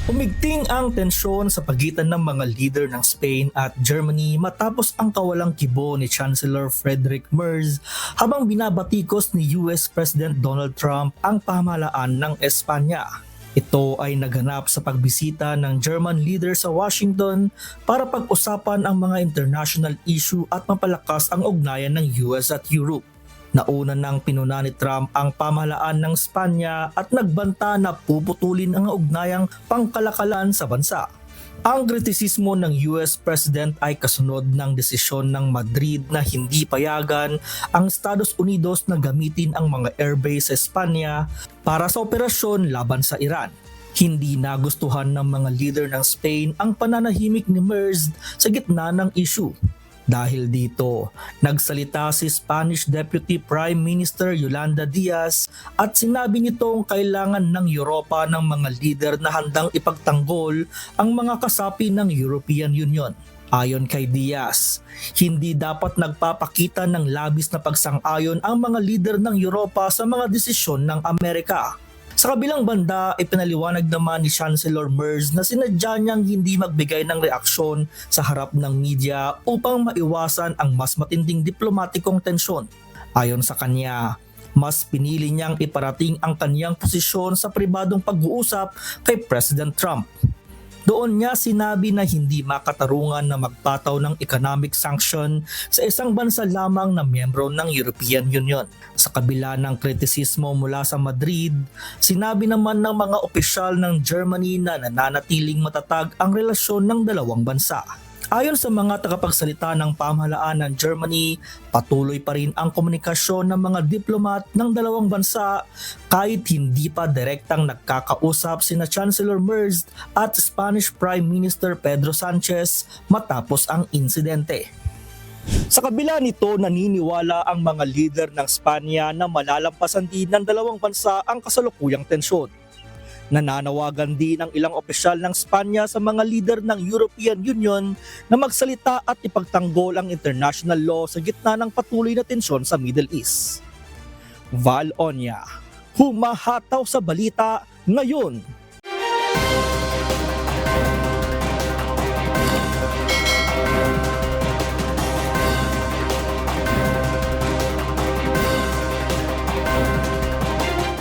Umigting ang tensyon sa pagitan ng mga leader ng Spain at Germany matapos ang kawalang kibo ni Chancellor Friedrich Merz habang binabatikos ni US President Donald Trump ang pamahalaan ng Espanya. Ito ay naganap sa pagbisita ng German leader sa Washington para pag-usapan ang mga international issue at mapalakas ang ugnayan ng US at Europe. Nauna nang pinuna ni Trump ang pamahalaan ng Espanya at nagbanta na puputulin ang ugnayang pangkalakalan sa bansa. Ang kritisismo ng US President ay kasunod ng desisyon ng Madrid na hindi payagan ang Estados Unidos na gamitin ang mga airbase sa Espanya para sa operasyon laban sa Iran. Hindi nagustuhan ng mga leader ng Spain ang pananahimik ni Merz sa gitna ng issue. Dahil dito, nagsalita si Spanish Deputy Prime Minister Yolanda Diaz at sinabi nitong kailangan ng Europa ng mga leader na handang ipagtanggol ang mga kasapi ng European Union. Ayon kay Diaz, hindi dapat nagpapakita ng labis na pagsang-ayon ang mga leader ng Europa sa mga desisyon ng Amerika. Sa kabilang banda, ipinaliwanag naman ni Chancellor Merz na sinadya niyang hindi magbigay ng reaksyon sa harap ng media upang maiwasan ang mas matinding diplomatikong tensyon. Ayon sa kanya, mas pinili niyang iparating ang kaniyang posisyon sa pribadong pag-uusap kay President Trump. Doon niya sinabi na hindi makatarungan na magpataw ng economic sanction sa isang bansa lamang na miyembro ng European Union. Sa kabila ng kritisismo mula sa Madrid, sinabi naman ng mga opisyal ng Germany na nananatiling matatag ang relasyon ng dalawang bansa. Ayon sa mga tagapagsalita ng pamahalaan ng Germany, patuloy pa rin ang komunikasyon ng mga diplomat ng dalawang bansa kahit hindi pa direktang nagkakausap sina Chancellor Merz at Spanish Prime Minister Pedro Sanchez matapos ang insidente. Sa kabila nito, naniniwala ang mga leader ng Spanya na malalampasan din ng dalawang bansa ang kasalukuyang tensyon. Nananawagan din ang ilang opisyal ng Espanya sa mga leader ng European Union na magsalita at ipagtanggol ang international law sa gitna ng patuloy na tensyon sa Middle East. Val Onya, humahataw sa balita ngayon.